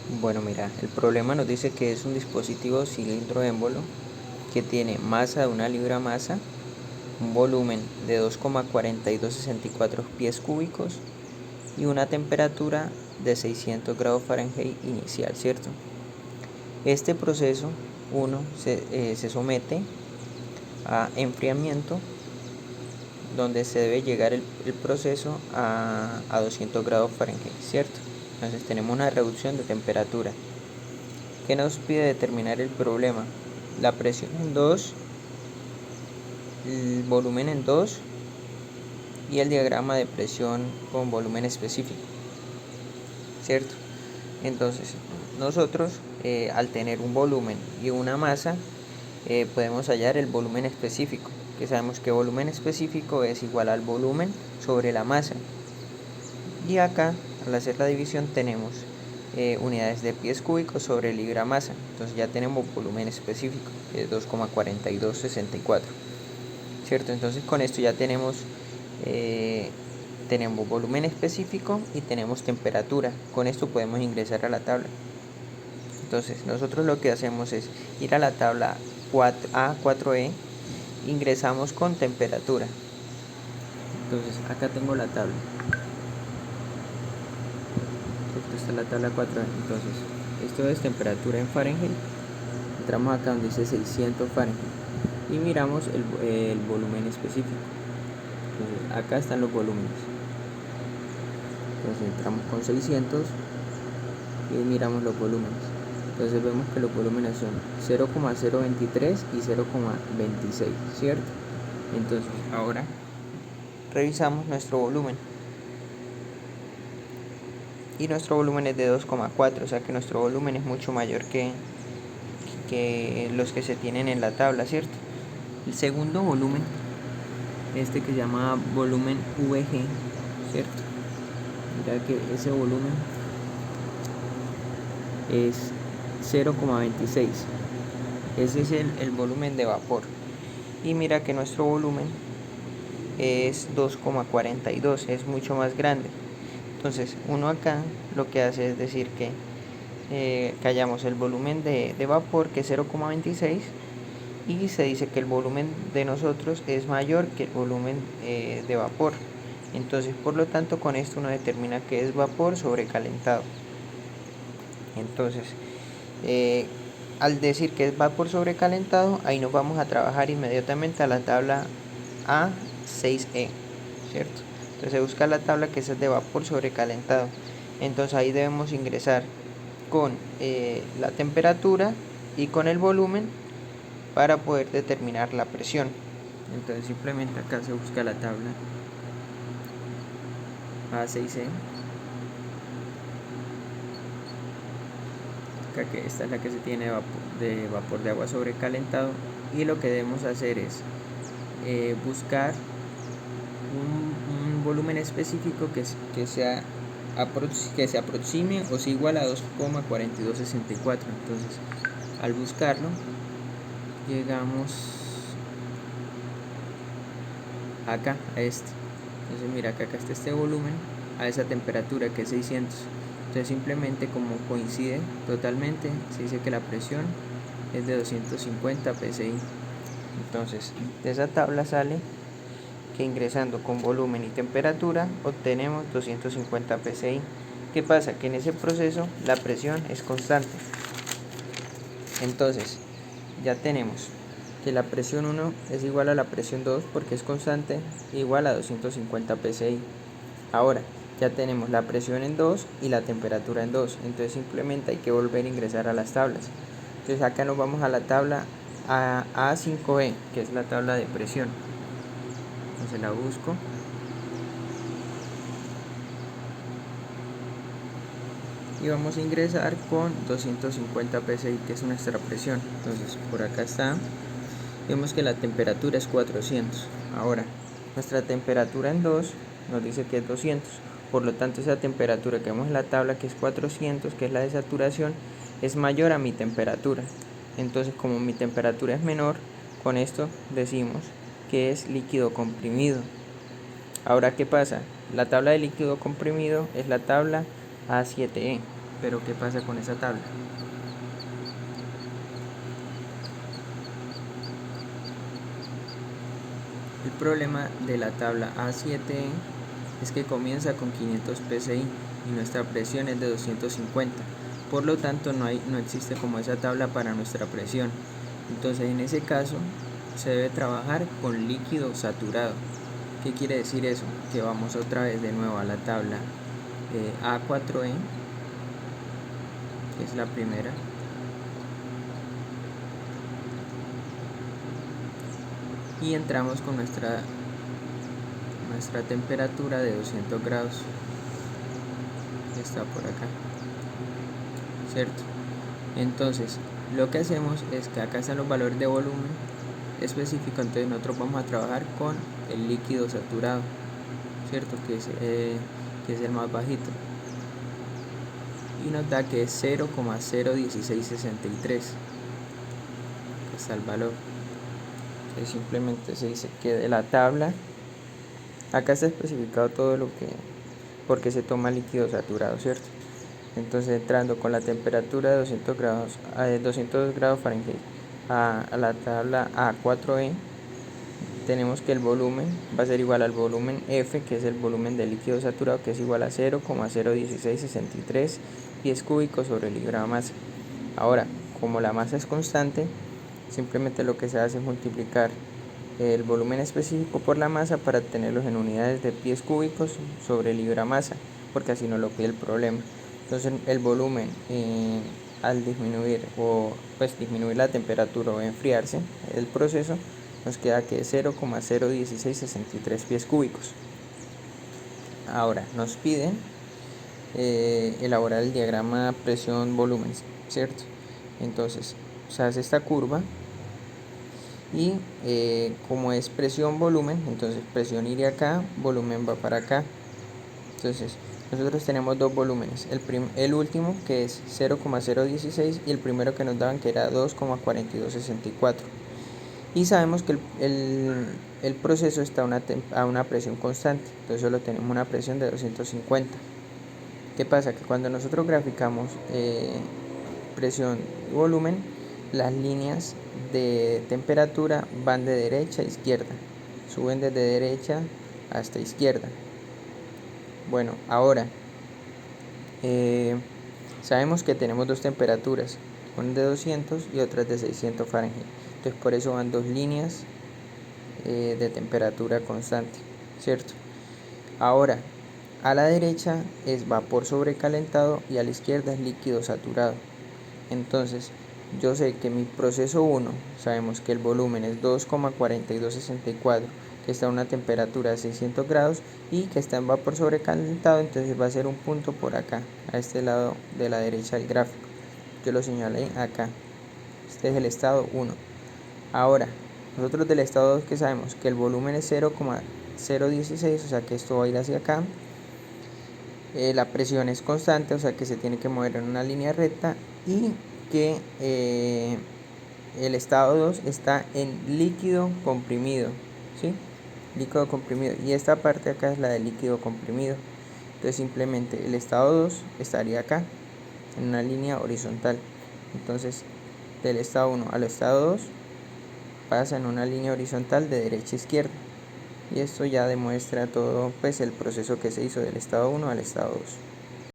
Bueno, mira, el problema nos dice que es un dispositivo cilindro émbolo que tiene masa de 1 libra masa, un volumen de 2,4264 pies cúbicos y una temperatura de 600 grados Fahrenheit inicial, ¿cierto? Este proceso, se somete a enfriamiento, donde se debe llegar el proceso a 200 grados Fahrenheit, ¿cierto? Entonces tenemos una reducción de temperatura. ¿Qué nos pide determinar el problema? La presión en 2, el volumen en 2 y el diagrama de presión con volumen específico, ¿cierto? Entonces nosotros, al tener un volumen y una masa, podemos hallar el volumen específico, que sabemos que volumen específico es igual al volumen sobre la masa. Y acá, al hacer la división, tenemos unidades de pies cúbicos sobre libra masa. Entonces ya tenemos volumen específico, que es 2,4264, ¿cierto? Entonces con esto ya tenemos volumen específico y tenemos temperatura. Con esto podemos ingresar a la tabla. Entonces nosotros lo que hacemos es ir a la tabla A4E, ingresamos con temperatura. Entonces acá tengo la tabla. Esta es la tabla 4E. Entonces esto es temperatura en Fahrenheit. Entramos acá donde dice 600 Fahrenheit y miramos el volumen específico. Entonces acá están los volúmenes. Entonces entramos con 600 y miramos los volúmenes. Entonces vemos que los volúmenes son 0,023 y 0,26, ¿cierto? Entonces ahora revisamos nuestro volumen. Y nuestro volumen es de 2,4, o sea que nuestro volumen es mucho mayor que los que se tienen en la tabla, ¿cierto? El segundo volumen, este que se llama volumen VG, ¿cierto? Mira que ese volumen es 0,26. Ese es el volumen de vapor. Y mira que nuestro volumen es 2,42, es mucho más grande. Entonces uno acá lo que hace es decir que hallamos el volumen de vapor, que es 0,26, y se dice que el volumen de nosotros es mayor que el volumen de vapor. Entonces por lo tanto con esto uno determina que es vapor sobrecalentado. Entonces al decir que es vapor sobrecalentado, ahí nos vamos a trabajar inmediatamente a la tabla A6E, ¿cierto? Entonces se busca la tabla que es de vapor sobrecalentado. Entonces ahí debemos ingresar con la temperatura y con el volumen para poder determinar la presión. Entonces simplemente acá se busca la tabla A6E. Acá que esta es la que se tiene de vapor de agua sobrecalentado, y lo que debemos hacer es buscar un volumen específico que se aproxime o sea igual a 2,4264. Entonces al buscarlo llegamos acá a este. Entonces mira que acá está este volumen a esa temperatura que es 600. Entonces simplemente, como coincide totalmente, se dice que la presión es de 250 psi. Entonces de esa tabla sale que ingresando con volumen y temperatura obtenemos 250 psi. ¿Qué pasa? Que en ese proceso la presión es constante. Entonces ya tenemos que la presión 1 es igual a la presión 2 porque es constante, igual a 250 psi. Ahora ya tenemos la presión en 2 y la temperatura en 2. Entonces simplemente hay que volver a ingresar a las tablas. Entonces acá nos vamos a la tabla A5E, que es la tabla de presión. Entonces la busco. Y vamos a ingresar con 250 psi, que es nuestra presión. Entonces por acá está. Vemos que la temperatura es 400. Ahora nuestra temperatura en 2 nos dice que es 200. Por lo tanto esa temperatura que vemos en la tabla, que es 400, que es la de saturación, es mayor a mi temperatura. Entonces como mi temperatura es menor, con esto decimos que es líquido comprimido. Ahora ¿qué pasa? La tabla de líquido comprimido es la tabla A7E. Pero ¿qué pasa con esa tabla? El problema de la tabla A7 es que comienza con 500 psi y nuestra presión es de 250. Por lo tanto, no existe como esa tabla para nuestra presión. Entonces, en ese caso, se debe trabajar con líquido saturado. ¿Qué quiere decir eso? Que vamos otra vez de nuevo a la tabla A4E, que es la primera. Y entramos con nuestra temperatura de 200 grados, que está por acá, ¿cierto? Entonces, lo que hacemos es que acá están los valores de volumen específico, entonces nosotros vamos a trabajar con el líquido saturado, ¿cierto? Que es el más bajito. Y nos da que es 0,01663. Está el valor. Entonces simplemente se dice que de la tabla, acá está especificado todo lo que, porque se toma líquido saturado, ¿cierto? Entonces, entrando con la temperatura de 200 grados Fahrenheit a la tabla A4E, tenemos que el volumen va a ser igual al volumen F, que es el volumen del líquido saturado, que es igual a 0,01663 pies cúbicos sobre el libra de masa. Ahora, como la masa es constante, simplemente lo que se hace es multiplicar el volumen específico por la masa para obtenerlos en unidades de pies cúbicos sobre libra masa, porque así no lo pide el problema. Entonces el volumen al disminuir disminuir la temperatura o enfriarse el proceso, nos queda que es 0,01663 pies cúbicos. Ahora nos piden elaborar el diagrama presión-volumen, ¿cierto? Entonces se hace esta curva y como es presión-volumen, entonces presión iría acá, volumen va para acá. Entonces nosotros tenemos dos volúmenes, el último que es 0,016 y el primero que nos daban que era 2,4264. Y sabemos que el proceso está a una presión constante, entonces solo tenemos una presión de 250. ¿Qué pasa? Que cuando nosotros graficamos presión y volumen, las líneas de temperatura van de derecha a izquierda, suben desde derecha hasta izquierda. Bueno, ahora sabemos que tenemos dos temperaturas, una de 200 y otra de 600 Fahrenheit. Entonces por eso van dos líneas de temperatura constante, ¿cierto? Ahora, a la derecha es vapor sobrecalentado y a la izquierda es líquido saturado. Entonces, yo sé que mi proceso 1, sabemos que el volumen es 2,4264, que está a una temperatura de 600 grados y que está en vapor sobrecalentado, entonces va a ser un punto por acá, a este lado de la derecha del gráfico. Yo lo señalé acá. Este es el estado 1. Ahora, nosotros del estado 2 que sabemos que el volumen es 0,016, o sea que esto va a ir hacia acá. La presión es constante, o sea que se tiene que mover en una línea recta y que el estado 2 está en líquido comprimido, ¿sí? Líquido comprimido, y esta parte acá es la de líquido comprimido. Entonces simplemente el estado 2 estaría acá en una línea horizontal. Entonces del estado 1 al estado 2 pasa en una línea horizontal de derecha a izquierda, y esto ya demuestra todo el proceso que se hizo del estado 1 al estado 2.